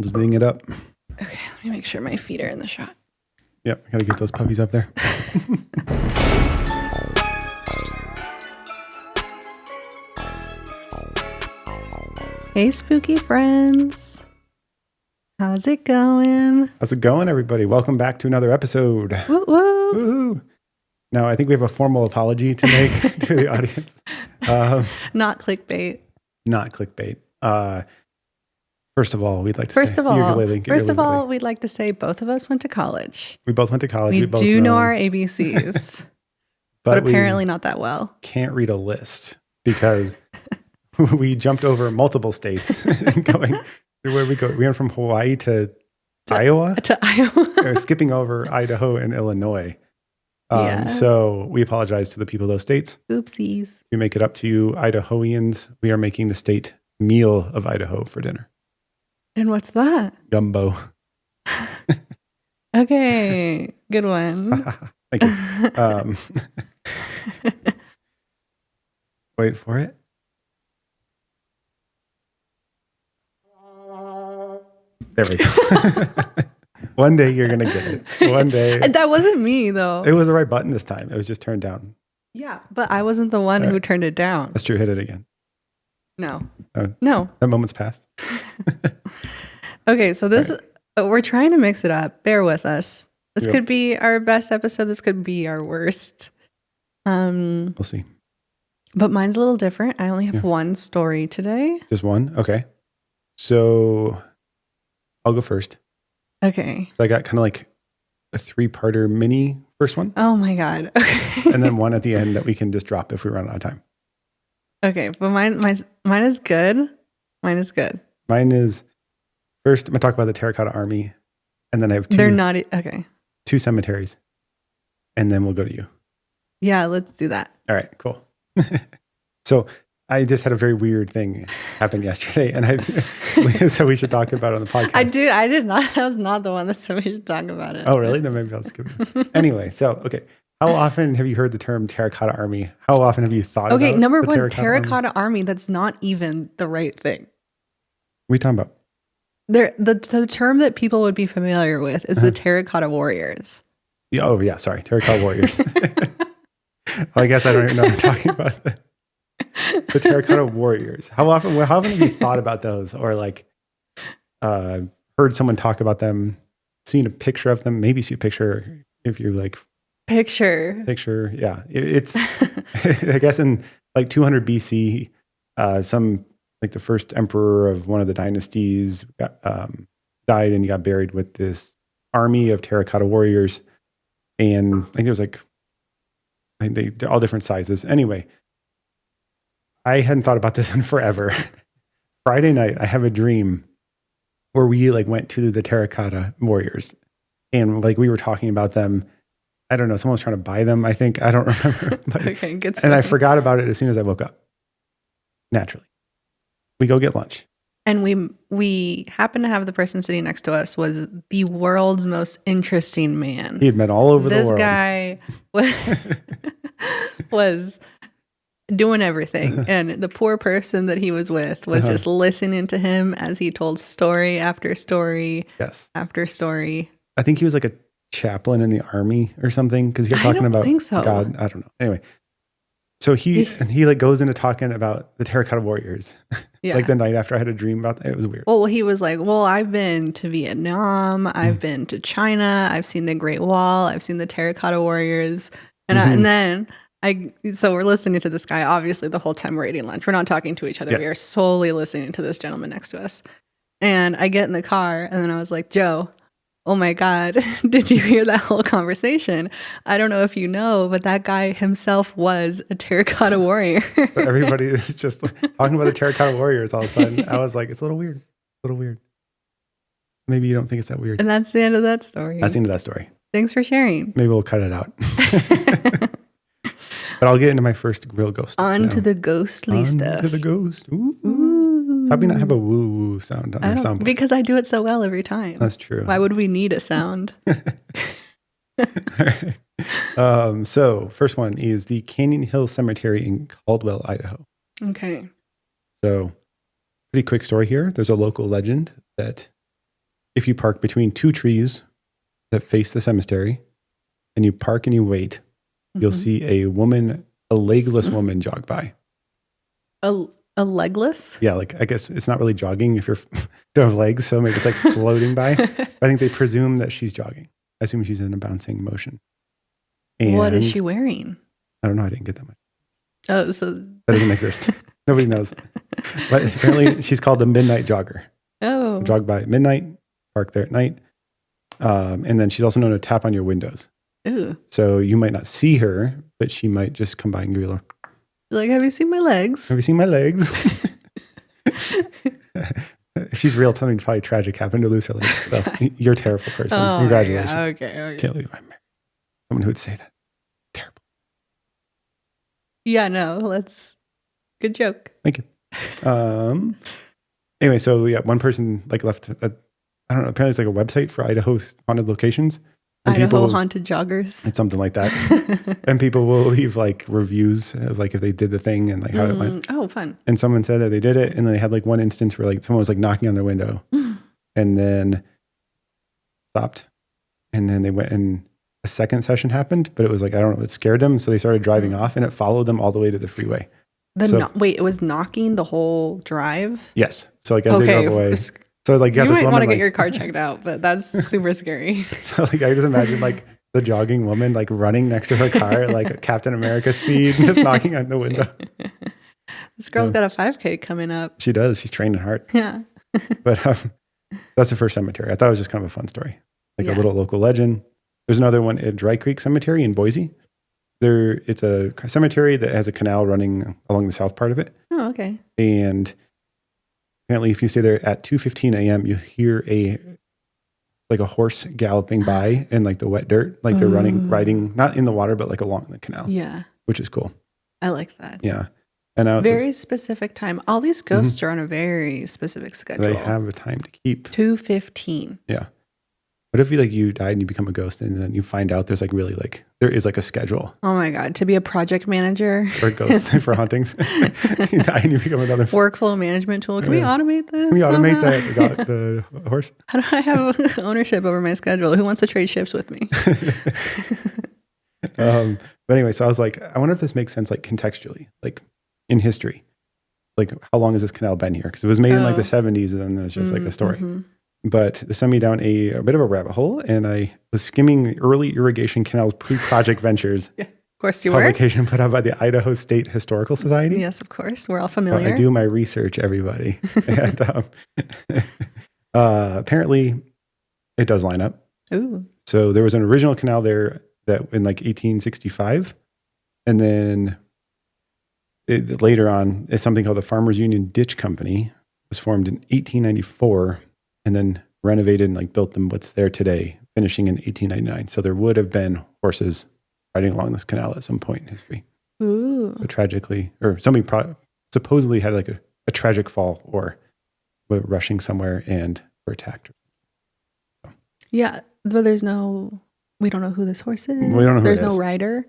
Just being it up. Okay, let me make sure my feet are in the shot. Yep, I gotta get those puppies up there. Hey, spooky friends. How's it going? How's it going, everybody? Welcome back to another episode. Woo woo. Woo-hoo. Now, I think we have a formal apology to make to the audience. Not clickbait. Not clickbait. First of all, we'd like to First say... of all, we'd like to say both of us went to college. We both went to college. We both do know our ABCs, but apparently not that well. Can't read a list because we jumped over multiple states going... Where we go? We went from Hawaii to Iowa? To Iowa. Skipping over Idaho and Illinois. Yeah. So we apologize to the people of those states. Oopsies. We make it up to you, Idahoians. We are making the state meal of Idaho for dinner. And what's that? Gumbo. Okay. Good one. Thank you. Wait for it. There we go. One day you're going to get it. One day. That wasn't me, though. It was the right button this time. It was just turned down. Yeah, but I wasn't the one who turned it down. That's true. Hit it again. No. Oh, No. that moment's passed. Okay, so this we're trying to mix it up. Bear with us. This could be our best episode. This could be our worst. We'll see. But mine's a little different. I only have one story today. Just one? Okay. So I'll go first. Okay. So I got kind of like a 3-parter mini first one. Oh my God. Okay. And then one at the end that we can just drop if we run out of time. Okay, but mine is good. Mine is good. Mine is first. I'm gonna talk about the Terracotta Army, and then I have They're not okay. 2 cemeteries, and then we'll go to you. Yeah, let's do that. All right, cool. So I just had a very weird thing happen yesterday, and Leah said we should talk about it on the podcast. I did not. I was not the one that said we should talk about it. Oh, really? Then maybe I'll skip it. Anyway, so okay. How often have you heard the term Terracotta Army? How often have you thought about number the one, Terracotta Army, that's not even the right thing. What are you talking about? The term that people would be familiar with is the Terracotta Warriors. Yeah, oh, yeah. Sorry. Terracotta Warriors. Well, I guess I don't even know what I'm talking about. The Terracotta Warriors. How often have you thought about those or like heard someone talk about them, seen a picture of them, maybe see a picture if you're like... Picture. Yeah. It's, I guess in like 200 BC, some like the first emperor of one of the dynasties died and he got buried with this army of terracotta warriors. And I think it was like, they're all different sizes. Anyway, I hadn't thought about this in forever. Friday night, I have a dream where we like went to the terracotta warriors and like we were talking about them. I don't know. Someone was trying to buy them, I think. I don't remember. But, okay, good. And I forgot about it as soon as I woke up. Naturally. We go get lunch. And we happened to have the person sitting next to us was the world's most interesting man. He had met all over the world. This guy was doing everything. And the poor person that he was with was just listening to him as he told story after story after story. I think he was like a chaplain in the army or something because he kept talking about God. I don't know. Anyway, so he like goes into talking about the Terracotta Warriors. Yeah. Like the night after I had a dream about that. It was weird. Well, he was like, well, I've been to Vietnam. I've been to China. I've seen the Great Wall. I've seen the Terracotta Warriors. And then so we're listening to this guy, obviously the whole time we're eating lunch. We're not talking to each other. Yes. We are solely listening to this gentleman next to us. And I get in the car and then I was like, Joe, oh my God, did you hear that whole conversation? I don't know if you know, but that guy himself was a terracotta warrior. So everybody is just talking about the terracotta warriors all of a sudden. I was like, it's a little weird. Maybe you don't think it's that weird. And that's the end of that story. That's the end of that story. Thanks for sharing. Maybe we'll cut it out. But I'll get into my first real ghost. On to the ghostly stuff. On to the ghost. Ooh. Probably not have a woo-woo sound on our soundboard. Because I do it so well every time. That's true. Why would we need a sound? All right. So first one is the Canyon Hill Cemetery in Caldwell, Idaho. Okay. So pretty quick story here. There's a local legend that if you park between two trees that face the cemetery and you park and you wait, you'll see a legless woman jog by. A legless? Yeah, like I guess it's not really jogging if you don't have legs, so maybe it's like floating by. I think they presume that she's jogging. I assume she's in a bouncing motion. And what is she wearing? I don't know. I didn't get that much. Oh, so that doesn't exist. Nobody knows. But apparently she's called the midnight jogger. Oh. Jog by at midnight, park there at night. And then she's also known to tap on your windows. Ooh. So you might not see her, but she might just come by and give you a little, like, have you seen my legs? have you seen my legs? If she's real, something probably tragic happened to lose her legs. So you're a terrible person. Oh, Congratulations. yeah. Okay. Can't believe I married someone who would say that. Terrible. Yeah, no, good joke. Thank you. Anyway, so yeah, one person like left I don't know, apparently it's like a website for Idaho haunted locations. And Idaho haunted joggers. It's something like that. And people will leave like reviews of like if they did the thing and like how it went. Oh, fun. And someone said that they did it and then they had like one instance where like someone was like knocking on their window and then stopped. And then they went and a second session happened, but it was like, I don't know, it scared them. So they started driving off and it followed them all the way to the freeway. Wait, it was knocking the whole drive? Yes. So like as they drove away. So like you might want to get like, your car checked out, but that's super scary. So like I just imagine like the jogging woman like running next to her car at like Captain America speed, just knocking on the window. This girl's got a 5K coming up. She does. She's training hard. Yeah. But that's the first cemetery. I thought it was just kind of a fun story, like a little local legend. There's another one at Dry Creek Cemetery in Boise. It's a cemetery that has a canal running along the south part of it. Oh, okay. And apparently, if you stay there at 2:15 a.m., you hear a horse galloping by in like the wet dirt, like they're riding not in the water, but like along the canal. Yeah, which is cool. I like that. Yeah, and very specific time. All these ghosts are on a very specific schedule. They have a time to keep. 2:15. Yeah. What if you died and you become a ghost and then you find out there's like really like there is like a schedule? Oh my God. To be a project manager for ghosts for hauntings. You die and you become another workflow management tool. Can we automate this? Can we automate the horse? How do I have ownership over my schedule? Who wants to trade shifts with me? But anyway, so I was like, I wonder if this makes sense like contextually, like in history. Like how long has this canal been here? Because it was made in like the 70s and then it's just like a story. Mm-hmm. But this sent me down a bit of a rabbit hole, and I was skimming the early irrigation canals pre-project ventures. Yeah, of course you publication put out by the Idaho State Historical Society. Yes, of course. We're all familiar. I do my research, everybody. And apparently it does line up. Ooh. So there was an original canal there that in like 1865. And then later on, it's something called the Farmers Union Ditch Company. It was formed in 1894. And then renovated and like built them what's there today, finishing in 1899. So there would have been horses riding along this canal at some point in history. Ooh. So tragically, or somebody supposedly had like a tragic fall or were rushing somewhere and were attacked. So. Yeah, but we don't know who this horse is. We don't know who There's it is. no rider.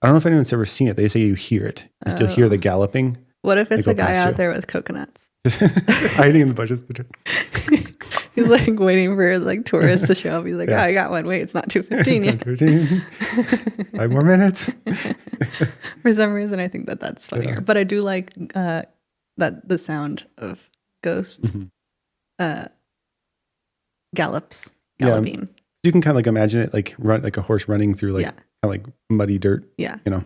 I don't know if anyone's ever seen it. They say you hear it. Like you'll hear the galloping. What if it's a guy out there with coconuts? Just hiding in the bushes. He's like waiting for like tourists to show up. He's like, I got one. Wait, it's not 2:15 yet. 2:15. 5 more minutes. For some reason, I think that's funnier. Yeah. But I do like that the sound of ghost galloping. Yeah. You can kind of like imagine it like run like a horse running through like kind of like muddy dirt. Yeah. You know,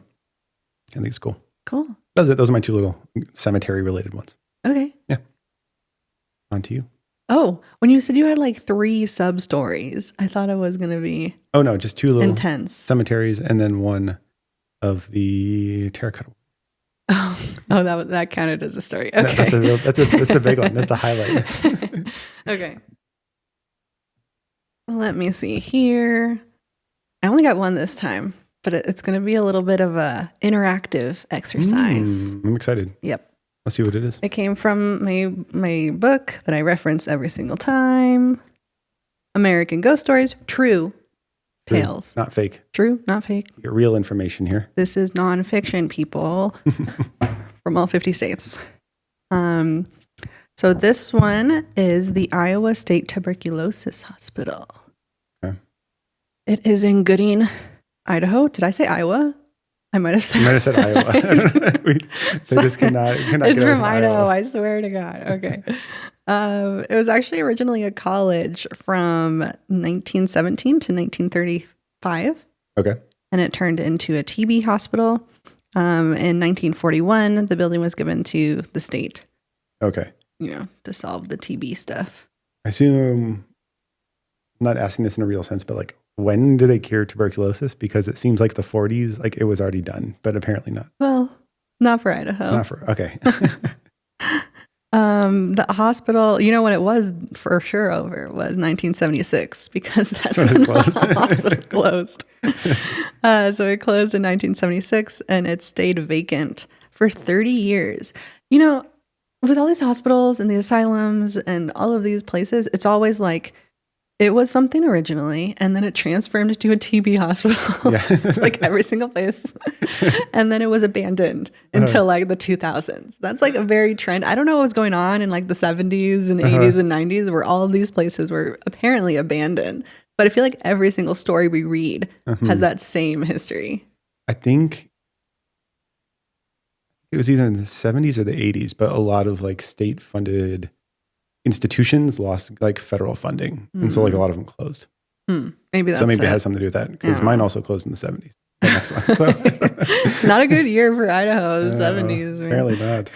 I think it's cool. Cool. Those are my two little cemetery related ones. Okay. Yeah. On to you. Oh, when you said you had like 3 sub stories, I thought it was going to be Oh no, just 2 little intense cemeteries and then one of the terracotta. Oh, that counted as a story. Okay. That's a big one. That's the highlight. Okay. Let me see here. I only got one this time, but it's going to be a little bit of a interactive exercise. I'm excited. Yep. Let's see what it is. It came from my book that I reference every single time. American Ghost Stories, True Tales. Not fake. True, not fake. You get real information here. This is nonfiction, people, from all 50 states. So this one is the Iowa State Tuberculosis Hospital. Okay. It is in Gooding, Idaho. Did I say Iowa? I might have said. You might have said Iowa. They just cannot. It's from Idaho. I swear to God. Okay. It was actually originally a college from 1917 to 1935. Okay. And it turned into a TB hospital. In 1941, the building was given to the state. Okay. To solve the TB stuff. I assume, I'm not asking this in a real sense, but like, when do they cure tuberculosis? Because it seems like the 40s, like it was already done, but apparently not. Well, not for Idaho. Okay. The hospital, when it was for sure over was 1976 because that's when the hospital closed. So it closed in 1976 and it stayed vacant for 30 years. With all these hospitals and the asylums and all of these places, it's always like it was something originally and then it transformed into a TB hospital, like every single place. And then it was abandoned until like the 2000s. That's like a very trend. I don't know what was going on in like the 70s and 80s and 90s where all of these places were apparently abandoned. But I feel like every single story we read has that same history. I think it was either in the 70s or the 80s, but a lot of like state funded institutions lost like federal funding. And so like a lot of them closed. Maybe that's it has something to do with that because mine also closed in the 70s. The next one. So. Not a good year for Idaho, the 70s. Apparently not.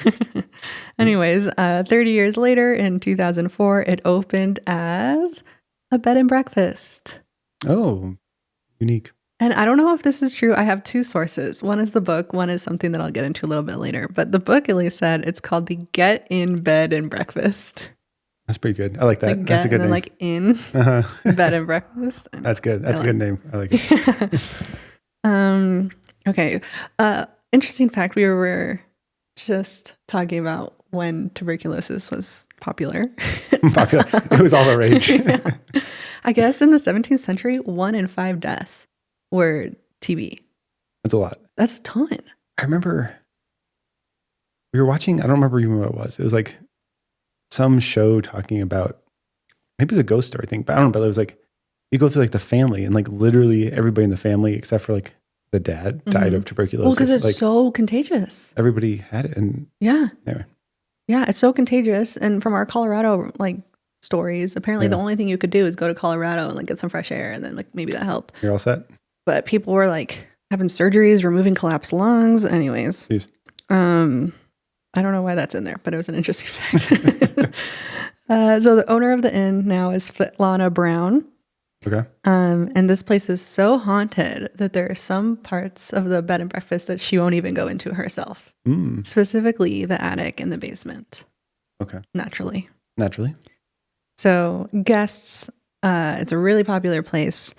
Anyways, 30 years later in 2004, it opened as a bed and breakfast. Oh, unique. And I don't know if this is true. I have two sources. One is the book. One is something that I'll get into a little bit later. But the book at least said it's called the Get in Bed and Breakfast. That's pretty good. I like that. Like that's a good name. Like in bed and breakfast. That's good. That's a good name. I like it. Okay. Interesting fact. We were just talking about when tuberculosis was popular. It was all the rage. I guess in the 17th century, 1 in 5 deaths were TB. That's a lot. That's a ton. I remember we were watching, I don't remember even what it was. It was like some show talking about, maybe it was a ghost story thing, but I don't know, but it was like, you go through like the family and like literally everybody in the family, except for like the dad died of tuberculosis. Well, because it's like, so contagious. Everybody had it. And anyway. Yeah, it's so contagious. And from our Colorado like stories, apparently the only thing you could do is go to Colorado and like get some fresh air and then like maybe that helped. You're all set? But people were like having surgeries, removing collapsed lungs. Anyways. Jeez. I don't know why that's in there, but it was an interesting fact. So the owner of the inn now is Lana Brown. Okay. And this place is so haunted that there are some parts of the bed and breakfast that she won't even go into herself. Specifically the attic and the basement. Okay. Naturally. So guests, it's a really popular place.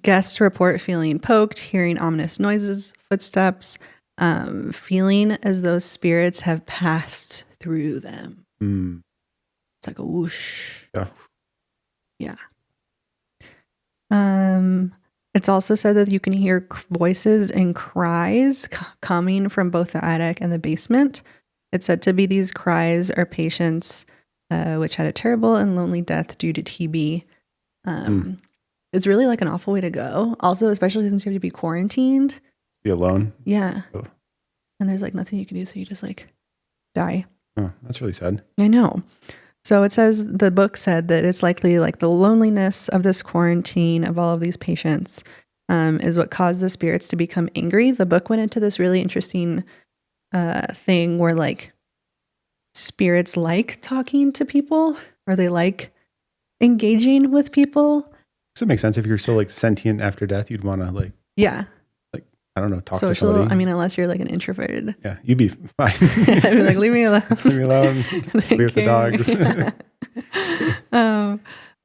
Guests report feeling poked, hearing ominous noises, footsteps, feeling as though spirits have passed through them. It's like a whoosh. Yeah. It's also said that you can hear voices and cries coming from both the attic and the basement. It's said to be these cries are patients which had a terrible and lonely death due to TB. It's really like an awful way to go. Also, especially since you have to be quarantined. Be alone? Yeah. Oh. And there's like nothing you can do, so you just like die. Oh, that's really sad. I know. So it says, the book said that it's likely like the loneliness of this quarantine of all of these patients is what caused the spirits to become angry. The book went into this really interesting thing where like spirits like talking to people or they like engaging with people. Does it make sense if you're still like sentient after death? You'd want to like, I don't know, talk to somebody. I mean, unless you're like an introverted. Yeah, you'd be fine. I'd be like, leave me alone. Leave me alone. Be with the dogs.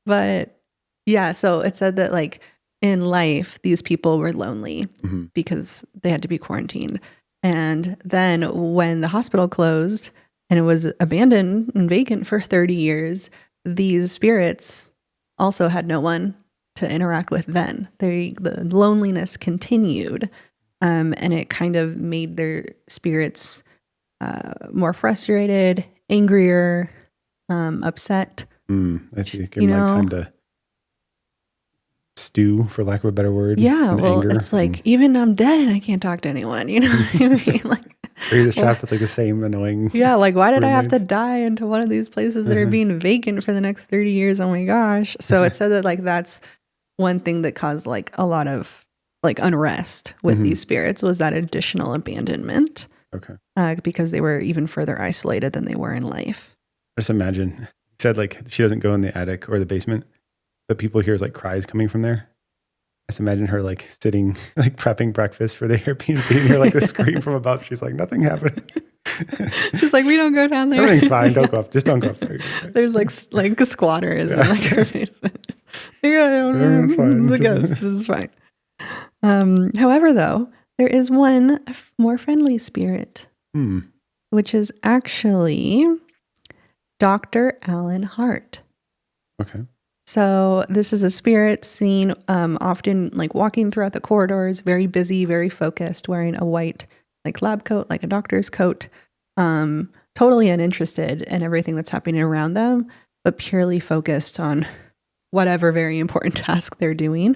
But yeah, so it said that like in life, these people were lonely because they had to be quarantined. And then when the hospital closed and it was abandoned and vacant for 30 years, these spirits also had no one to interact with then. The loneliness continued. And it kind of made their spirits more frustrated, angrier, upset. I see. Give them like time to stew, for lack of a better word. Yeah, well, anger. It's like, even I'm dead and I can't talk to anyone. You know what I mean? Like, or you're just trapped with like the same annoying. Yeah, like why did roommates? I have to die into one of these places that are being vacant for the next 30 years? Oh my gosh. So it said that like that's one thing that caused like a lot of like unrest with these spirits was that additional abandonment. Okay. Because they were even further isolated than they were in life. Just imagine. You said like she doesn't go in the attic or the basement, but people hear like cries coming from there. Just imagine her like sitting, like prepping breakfast for the Airbnb and hear like the scream from above. She's like, nothing happened. She's like, we don't go down there. Everything's fine. Don't go up. Just don't go up there. There's like squatters in like her basement. Everyone's fine. The ghost. This is fine. However, though, there is one more friendly spirit, which is actually Dr. Alan Hart. Okay. So this is a spirit seen often like walking throughout the corridors, very busy, very focused, wearing a white like lab coat, like a doctor's coat, totally uninterested in everything that's happening around them, but purely focused on whatever very important task they're doing.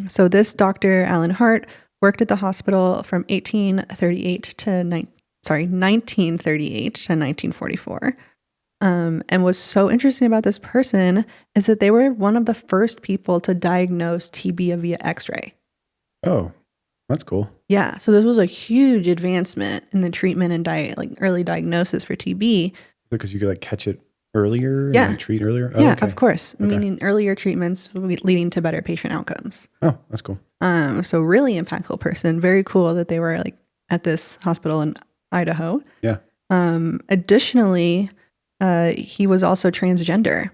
So this Dr. Alan Hart worked at the hospital from 1938 to 1944. And what's so interesting about this person is that they were one of the first people to diagnose TB via X-ray. Oh, that's cool. Yeah, so this was a huge advancement in the treatment and early diagnosis for TB. Because you could like catch it earlier and treat earlier? Oh, yeah, okay. Of course. Okay. Meaning earlier treatments leading to better patient outcomes. Oh, that's cool. So really impactful person. Very cool that they were like at this hospital in Idaho. Yeah. Additionally, he was also transgender.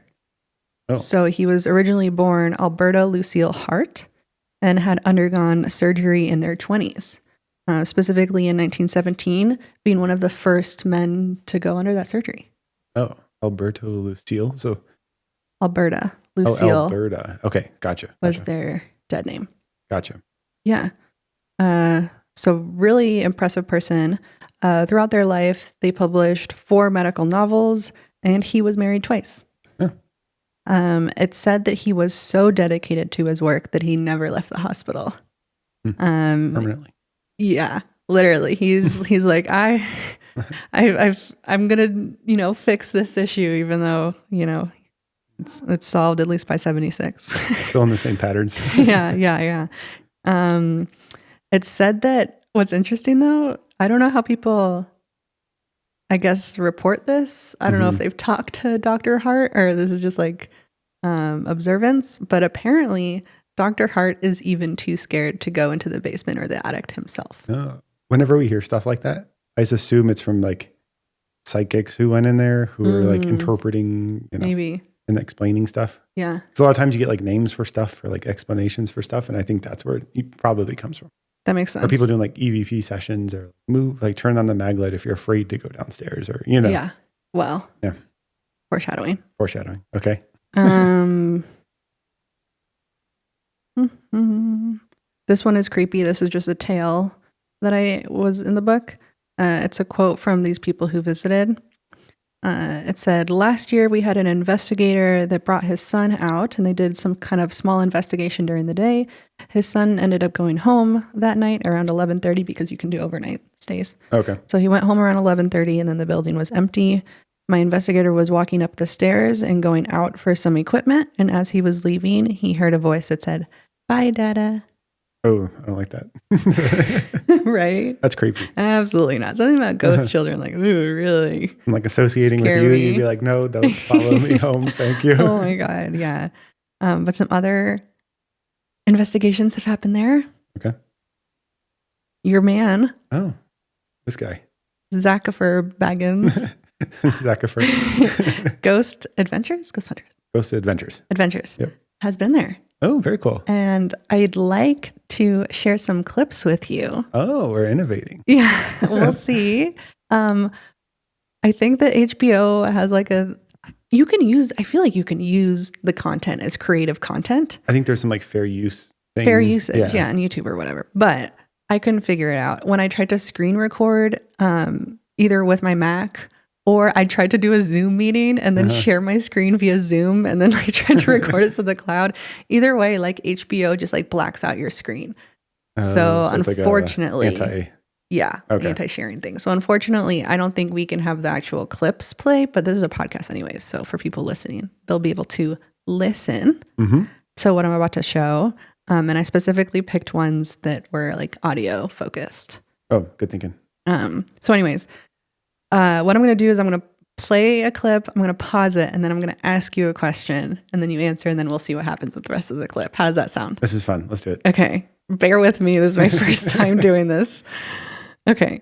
Oh. So he was originally born Alberta Lucille Hart and had undergone surgery in their 20s, specifically in 1917, being one of the first men to go under that surgery. Oh, Alberto Lucille. So Alberta Lucille. Oh, Alberta. Okay, gotcha. Was their dead name. Gotcha. Yeah. So really impressive person. Throughout their life, they published 4 medical novels, and he was married twice. Huh. It said that he was so dedicated to his work that he never left the hospital. Permanently. Yeah, literally. He's like, I'm gonna fix this issue, even though it's solved at least by 76. Still in the same patterns. Yeah. It said that what's interesting though, I don't know how people, I guess, report this. I don't know if they've talked to Dr. Hart or this is just like observance, but apparently Dr. Hart is even too scared to go into the basement or the attic himself. Oh. Whenever we hear stuff like that, I just assume it's from like psychics who went in there who are like interpreting, maybe, and explaining stuff. Yeah. Because a lot of times you get like names for stuff or like explanations for stuff. And I think that's where it probably comes from. That makes sense. Or people doing like EVP sessions or turn on the mag light if you're afraid to go downstairs or, Yeah. Well. Yeah. Foreshadowing. Okay. This one is creepy. This is just a tale that I was in the book. It's a quote from these people who visited. It said, last year we had an investigator that brought his son out and they did some kind of small investigation during the day. His son ended up going home that night around 11:30 because you can do overnight stays. Okay. So he went home around 11:30 and then the building was empty. My investigator was walking up the stairs and going out for some equipment. And as he was leaving, he heard a voice that said, bye, Dada. Oh, I don't like that. Right? That's creepy. Absolutely not. Something about ghost children, like, ooh, really? I'm like associating with you, you'd be like, no, don't follow me home. Thank you. Oh my God, yeah. But some other investigations have happened there. Okay. Your man. Oh, this guy. Zachafer Baggins. Zachafer. Ghost Adventures? Ghost Hunters. Ghost Adventures. Yep. Has been there. Oh, very cool. And I'd like to share some clips with you. Oh, we're innovating. Yeah, we'll see. I think that HBO has like I feel like you can use the content as creative content. I think there's some like fair use thing. Fair usage, yeah, on YouTube or whatever. But I couldn't figure it out. When I tried to screen record, either with my Mac Or I tried to do a Zoom meeting and then share my screen via Zoom and then like tried to record it to the cloud. Either way, like HBO just like blacks out your screen. So unfortunately, like anti-sharing thing. So unfortunately, I don't think we can have the actual clips play, but this is a podcast anyways. So for people listening, they'll be able to listen to what I'm about to show. And I specifically picked ones that were like audio focused. Oh, good thinking. So anyways, what I'm going to do is I'm going to play a clip, I'm going to pause it, and then I'm going to ask you a question, and then you answer, and then we'll see what happens with the rest of the clip. How does that sound? This is fun. Let's do it. Okay. Bear with me. This is my first time doing this. Okay.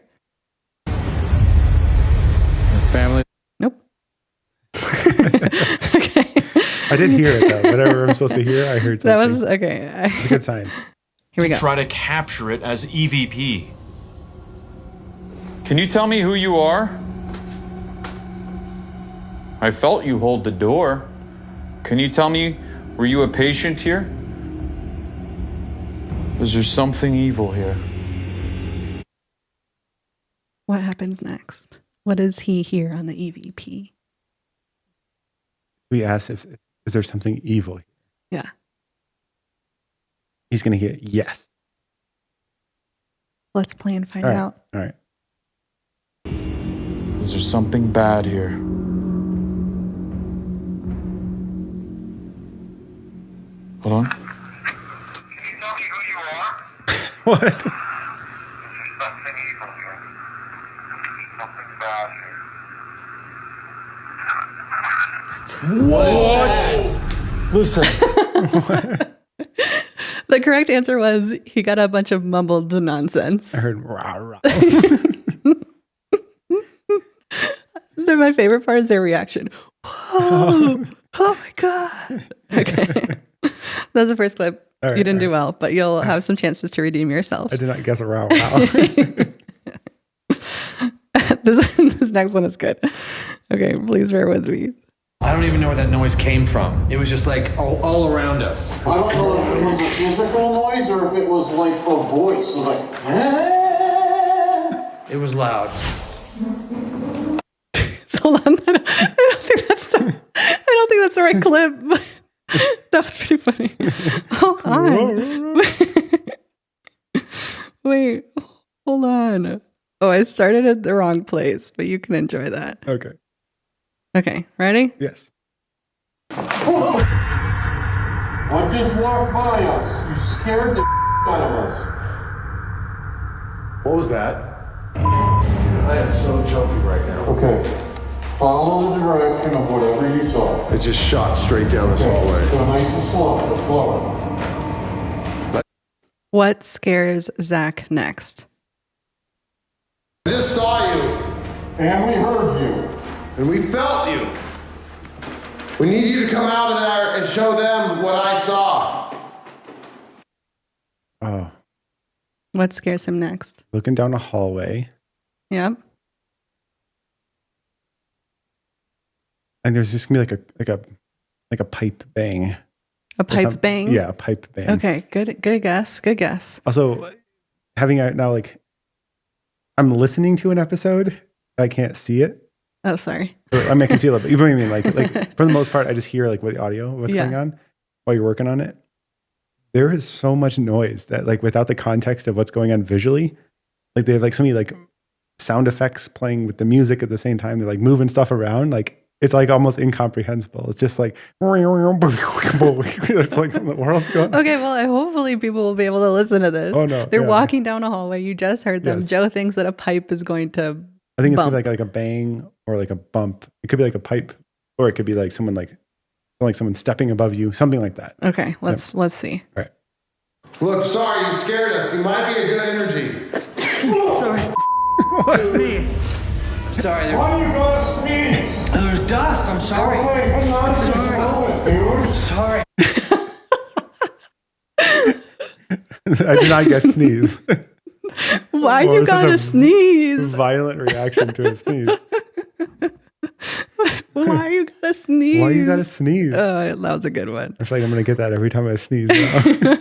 Family. Nope. Okay. I did hear it, though. Whatever I'm supposed to hear, I heard something. That was, okay. It's a good sign. Here we go. Try to capture it as EVP. Can you tell me who you are? I felt you hold the door. Can you tell me, were you a patient here? Is there something evil here? What happens next? What does he hear on the EVP? We asked is there something evil here? Yeah. He's going to hear yes. Let's play and find out. All right. Is there something bad here? Hold on. Can you tell me who you are? What? There's something evil here. Something bad here. What? Listen. The correct answer was he got a bunch of mumbled nonsense. I heard rah, rah. My favorite part is their reaction. Whoa! Oh my God. Okay. That's the first clip. Right, you didn't do well, but you'll have some chances to redeem yourself. I did not guess a rah, rah. This next one is good. Okay, please bear with me. I don't even know where that noise came from. It was just like all around us. I don't know if it was a physical noise or if it was like a voice. It was like, ah! It was loud. So hold on. I don't think that's the right clip. That was pretty funny. Hold on. Wait, hold on. Oh, I started at the wrong place, but you can enjoy that. Okay. Okay, ready? Yes. What just walked by us? You scared the out of us. What was that? I am so jumpy right now. Okay. Follow the direction of whatever you saw. It just shot straight down this hallway. Go nice and slow. Go slower. What scares Zach next? I just saw you, And we heard you. and we felt you. We need you to come out of there and show them what I saw. Oh, What scares him next? looking down a hallway. Yep. And there's just gonna be like a pipe bang. A pipe bang? Yeah, a pipe bang. Okay, good guess. Good guess. Also, having it now, like, I'm listening to an episode, I can't see it. Oh, sorry. Or, I mean, I can see a little bit. You know what I mean? Like for the most part, I just hear like what the audio, what's going on while you're working on it. There is so much noise that, like, without the context of what's going on visually, like they have like so many like sound effects playing with the music at the same time. They're like moving stuff around. Like it's like almost incomprehensible. It's just like it's like the world's going. Okay, well, hopefully people will be able to listen to this. Oh, no, They're yeah. walking down a hallway. You just heard them. Yes. Joe thinks that a pipe is going to I think it's bump. gonna be like a bang or like a bump. It could be like a pipe, or it could be like someone someone stepping above you, something like that. Okay, let's see. All right. Look, sorry, you scared us. You might be a good energy. Sorry. It's me. Sorry, Why do you gotta sneeze? there's dust. I'm sorry. Okay, hang on to this moment, dude. Sorry. I did not guess sneeze. Why What you was such gotta a sneeze? Violent reaction to a sneeze. Why you gotta sneeze? Why you gotta sneeze? That was a good one. I feel like I'm gonna get that every time I sneeze now.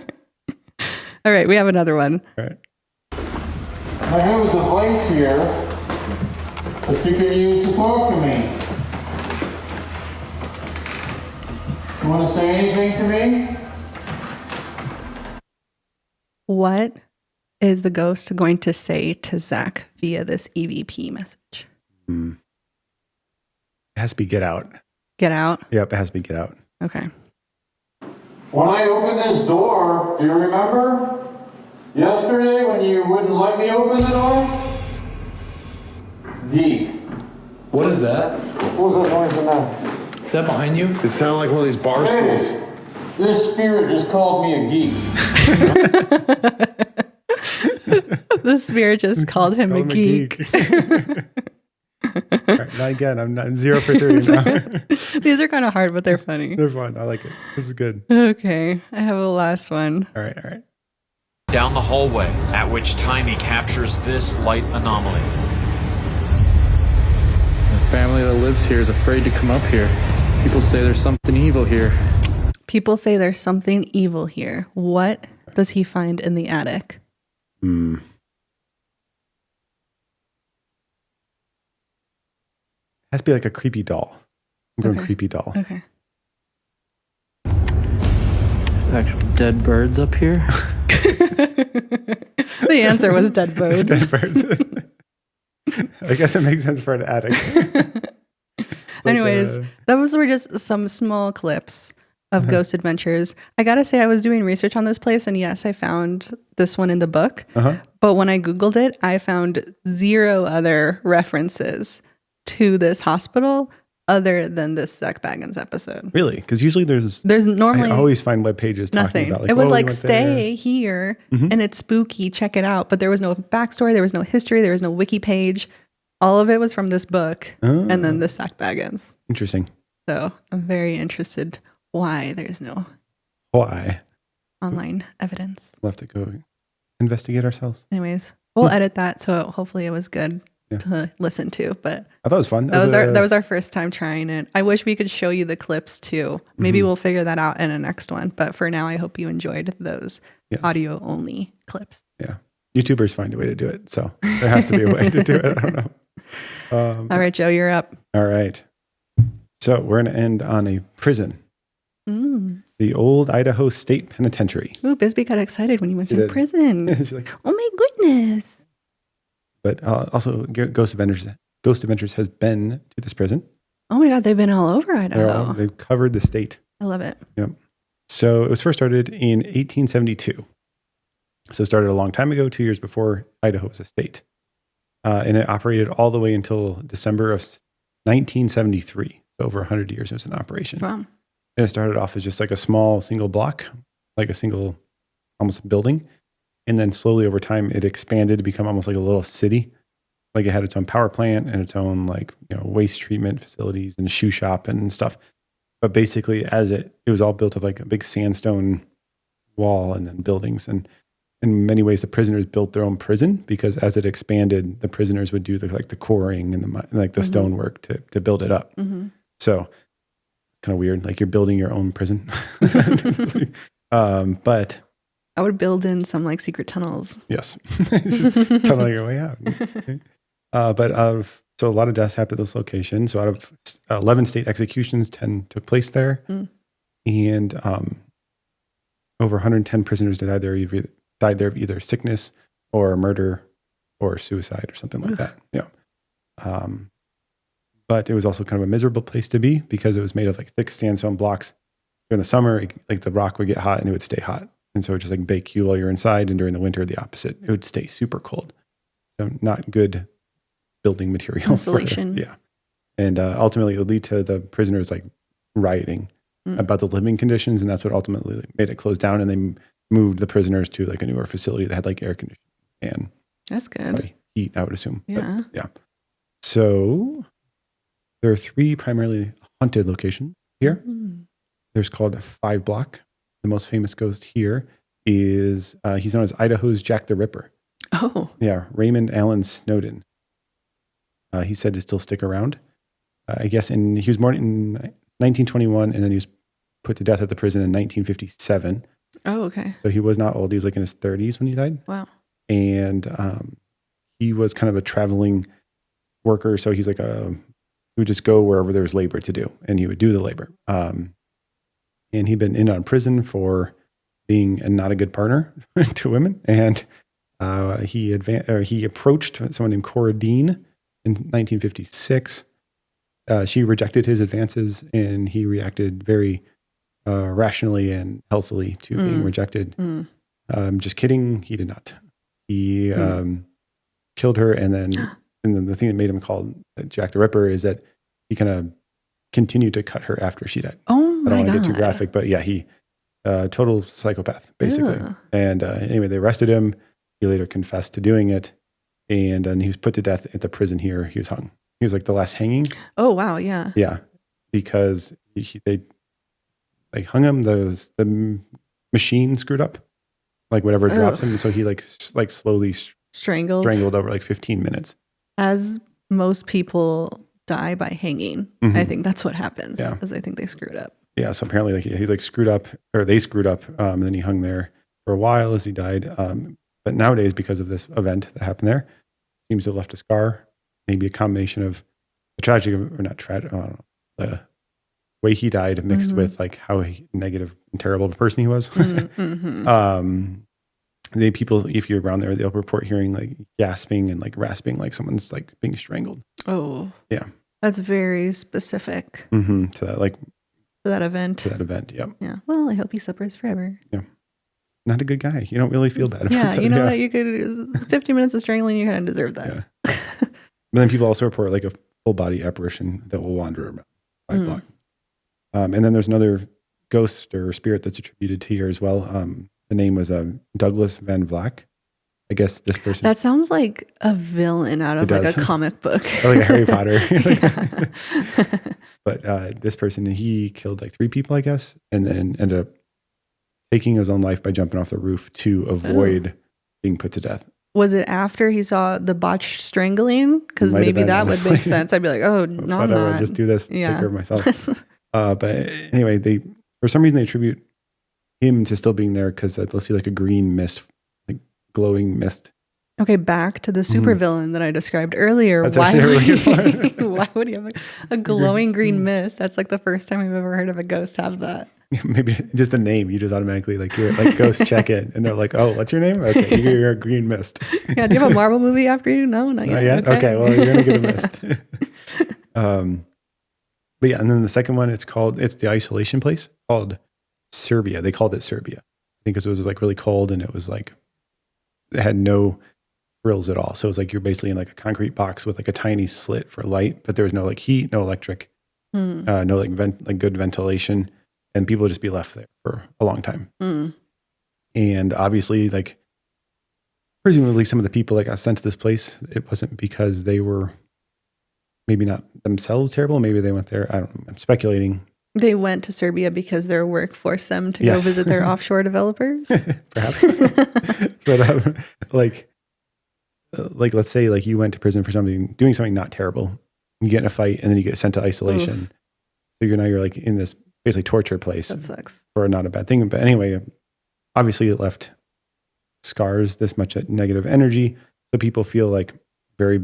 All right, we have another one. All right. I have a device here that you can use to talk to me. You want to say anything to me? What is the ghost going to say to Zach via this EVP message? It has to be get out. Get out? Yep, it has to be get out. Okay. When I opened this door, do you remember? Yesterday when you wouldn't let me open the door? Geek. What is that? What was that noise in there? Is that behind you? It sounded like one of these bar stools. Hey, this spirit just called me a geek. The spirit just called him Call a him geek. All right, not again. I'm 0 for 3 now. These are kind of hard, but they're funny. They're fun. I like it. This is good. Okay. I have a last one. All right. Down the hallway, at which time he captures this light anomaly. The family that lives here is afraid to come up here. People say there's something evil here. People say there's something evil here. What does he find in the attic? Has to be like a creepy doll. I'm going creepy doll. Okay. Actual dead birds up here. The answer was dead birds. Dead birds. I guess it makes sense for an attic. Anyways, those were just some small clips of Ghost Adventures. I gotta say, I was doing research on this place, and yes, I found this one in the book. But when I Googled it, I found 0 other references to this hospital other than this Zach Baggins episode. Really? Because usually there's normally I always find web pages talking nothing. about like, It was we like, went stay here and it's spooky, check it out. But there was no backstory, there was no history, there was no wiki page. All of it was from this book and then this Zach Baggins. Interesting. So I'm very interested why there's no Why? online evidence. We'll have to go investigate ourselves. Anyways, we'll edit that, so hopefully it was good to listen to. But I thought it was fun. that was our first time trying it. I wish we could show you the clips too. Maybe we'll figure that out in a next one. But for now, I hope you enjoyed those audio only clips. Yeah. YouTubers find a way to do it. So there has to be a way to do it. I don't know. All right, Joe, you're up. All right. So we're going to end on a prison. The old Idaho State Penitentiary. Ooh, Bisbee got excited when you mentioned prison. She's like, oh my goodness. But also, Ghost Adventures has been to this prison. Oh my God, they've been all over Idaho. They've covered the state. I love it. Yep. So it was first started in 1872. So it started a long time ago, 2 years before Idaho was a state. And it operated all the way until December of 1973. So over 100 years it was in operation. Wow. And it started off as just like a small single block, like a single almost building. And then slowly over time, it expanded to become almost like a little city. Like it had its own power plant and its own waste treatment facilities and a shoe shop and stuff. But basically, as it was all built of like a big sandstone wall and then buildings. And in many ways, the prisoners built their own prison because as it expanded, the prisoners would do the quarrying and the stonework to build it up. So kind of weird. Like you're building your own prison. But I would build in some secret tunnels. yes, it's just tunneling your way out. So a lot of deaths happened at this location. So out of 11 state executions, 10 took place there, and over 110 prisoners died there of either sickness or murder or suicide or something like that. Yeah. But it was also kind of a miserable place to be because it was made of thick sandstone blocks. During the summer, the rock would get hot and it would stay hot. And so it would just bake you while you're inside. And during the winter, the opposite. It would stay super cold. So not good building material. Insulation. Yeah. And ultimately, it would lead to the prisoners rioting about the living conditions. And that's what ultimately made it close down. And they moved the prisoners to a newer facility that had air conditioning and that's good. Heat, I would assume. Yeah. But, yeah. So there are 3 primarily haunted locations here. There's called 5 Block. The most famous ghost here is, he's known as Idaho's Jack the Ripper. Oh. Yeah, Raymond Allen Snowden. He's said to still stick around. I guess he was born in 1921 and then he was put to death at the prison in 1957. Oh, okay. So he was not old. He was in his 30s when he died. Wow. And he was kind of a traveling worker. So he's like he would just go wherever there's labor to do, and he would do the labor. And he'd been in on prison for being not a good partner to women. And he approached someone named Cora Dean in 1956. She rejected his advances, and he reacted very rationally and healthily to being rejected. Just kidding. He did not. He killed her, and then the thing that made him called Jack the Ripper is that he kind of continued to cut her after she died. Oh my God. I don't want to get too graphic, but yeah, he total psychopath basically. Ugh. And anyway, they arrested him. He later confessed to doing it, and then he was put to death at the prison here. He was hung. He was like the last hanging. Oh wow, yeah. Yeah, because they hung him. The machine screwed up, like whatever drops him. So he like slowly strangled over like 15 minutes. As most people die by hanging. Mm-hmm. I think that's what happens. Yeah. Because I think they screwed up. Yeah, so apparently like he like screwed up, or they screwed up, and then he hung there for a while as he died. But nowadays, because of this event that happened there, seems to have left a scar. Maybe a combination of the tragic, or not tragic, the way he died mixed with like how negative and terrible of a person he was. The people, if you're around there, they'll report hearing like gasping and like rasping, like someone's like being strangled. Oh, yeah, that's very specific to that, like to that event. Yeah. Yeah. Well, I hope he suffers forever. Yeah. Not a good guy. You don't really feel bad about that. You know what? You could 50 minutes of strangling. You kind of deserve that. Yeah. But then people also report like a full body apparition that will wander around 5 blocks. And then there's another ghost or spirit that's attributed to here as well. The name was Douglas Van Vlack. I guess this person. That sounds like a villain out of like a comic book. Or like a Harry Potter. But this person, he killed like 3 people, I guess, and then ended up taking his own life by jumping off the roof to avoid being put to death. Was it after he saw the botched strangling? Because maybe that would make sense. I'd be like, oh, no, I'm not. Just do this, take care of myself. But anyway, for some reason they attribute him to still being there because they'll see like a green mist, like glowing mist. Okay, back to the supervillain that I described earlier. That's why why would he have a glowing green mist? That's like the first time I've ever heard of a ghost have that. Maybe just a name. You just automatically like you're like ghost check in, and they're like, "Oh, what's your name?" Okay, you're a green mist. Yeah. Do you have a Marvel movie after you? No, not yet. Not yet? Okay, well, you're gonna get a mist. But yeah, and then the second one, it's the isolation place called Serbia. They called it Serbia, I think, because it was like really cold, and it was like it had no frills at all. So it was like you're basically in like a concrete box with like a tiny slit for light, but there was no like heat, no electric, no like good ventilation. And people would just be left there for a long time. And obviously, like, presumably some of the people that got sent to this place, it wasn't because they were maybe not themselves terrible. Maybe they went there. I don't know. I'm speculating. They went to Serbia because their work forced them to go visit their offshore developers. Perhaps. But like, let's say like you went to prison for doing something not terrible. You get in a fight and then you get sent to isolation. Oof. So you're like in this basically torture place. That sucks. For not a bad thing. But anyway, obviously it left scars, this much negative energy. So people feel like very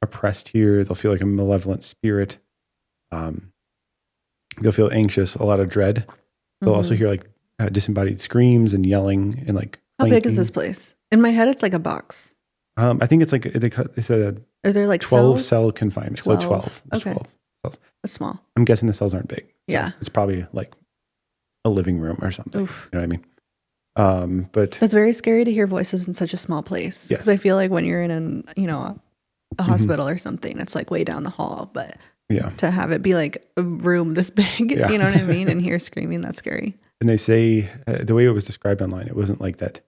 oppressed here. They'll feel like a malevolent spirit. They'll feel anxious, a lot of dread. They'll also hear like disembodied screams and yelling and like How big is this place? In my head, it's like a box. I think it's like they said are there like 12 cells? cell confinement. 12. So 12. Okay. 12 cells. That's small. I'm guessing the cells aren't big. So yeah. It's probably like a living room or something. Oof. You know what I mean? But that's very scary to hear voices in such a small place. Yes. Because I feel like when you're in a hospital or something, it's like way down the hall. But to have it be like a room this big, you know what I mean? And hear screaming, that's scary. And they say the way it was described online, it wasn't like that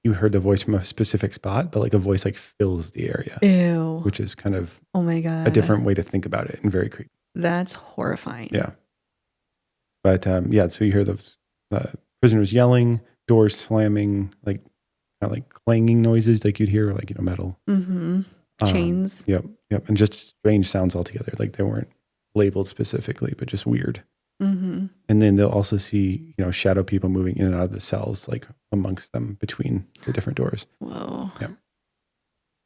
you heard the voice from a specific spot, but like a voice like fills the area. Ew. Which is kind of oh my God, a different way to think about it and very creepy. That's horrifying. Yeah. But so you hear the prisoners yelling, doors slamming, like kind of like clanging noises, like you'd hear like metal. Chains. Yep. And just strange sounds altogether. Like they weren't labeled specifically, but just weird. And then they'll also see shadow people moving in and out of the cells, like amongst them between the different doors. Whoa. Yeah.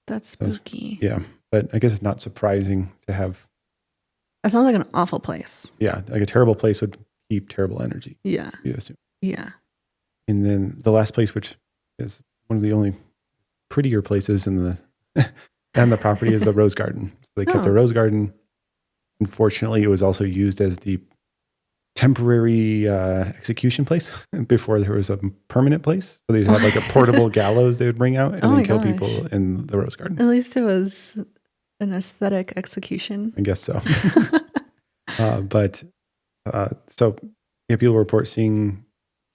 That's spooky. Yeah. but I guess it's not surprising to have. That sounds like an awful place. Yeah, like a terrible place would keep terrible energy. Yeah. You assume. Yeah. And then the last place, which is one of the only prettier places in the and the property, is the rose garden. So they kept the rose garden. Unfortunately, it was also used as the temporary execution place before there was a permanent place. So they'd have like a portable gallows they would bring out and then kill people in the rose garden. At least it was an aesthetic execution. I guess so. So yeah, people report seeing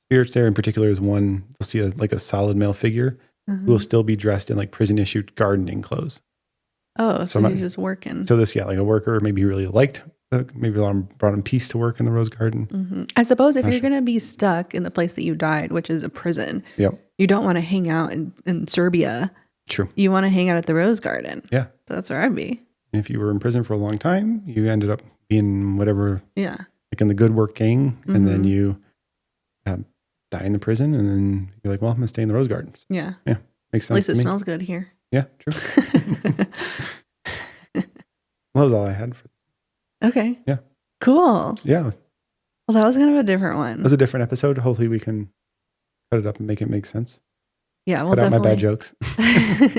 spirits there. In particular, is one they'll see a solid male figure who will still be dressed in like prison issued gardening clothes. Oh, so he's just working. So this, like a worker, maybe he really liked. Maybe brought him peace to work in the rose garden. I suppose if you're going to be stuck in the place that you died, which is a prison, you don't want to hang out in Serbia. True. You want to hang out at the rose garden. Yeah. So that's where I'd be. And if you were in prison for a long time, you ended up being whatever. Yeah. Like in the good work gang, and then you die in the prison, and then you're like, well, I'm going to stay in the rose garden. Yeah. Yeah. Makes sense. At least it smells good here. Yeah, true. Well, that was all I had for this. Okay. Yeah. Cool. Yeah. Well, that was kind of a different one. It was a different episode. Hopefully we can cut it up and make it make sense. Yeah, we'll cut out definitely. my bad jokes.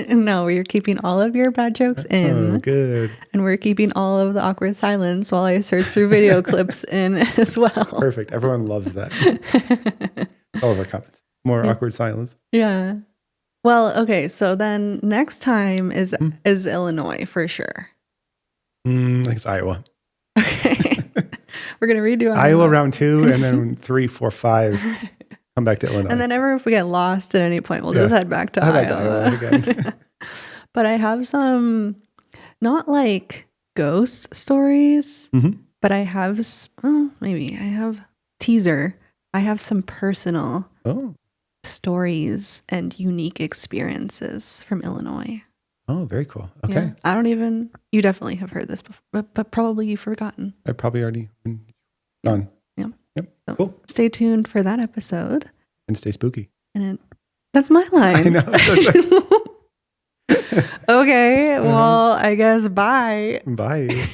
No, you're keeping all of your bad jokes in. Oh, good. And we're keeping all of the awkward silence while I search through video clips in as well. Perfect. Everyone loves that. All of our comments. More awkward silence. Yeah. Well, okay. So then next time is Illinois for sure. I think it's Iowa. Okay. We're going to redo Iowa round 2, and then 3, 4, 5. Come back to Illinois. And then ever if we get lost at any point, we'll just head back to Iowa. Again. But I have some, not like ghost stories, but I have, maybe I have teaser. I have some personal stories and unique experiences from Illinois. Oh, very cool. Okay. Yeah. You definitely have heard this before, but probably you've forgotten. I probably already been gone. Yeah. Yep. So Cool. Stay tuned for that episode. And stay spooky. And that's my line. I know. Okay. Well, I guess bye. Bye.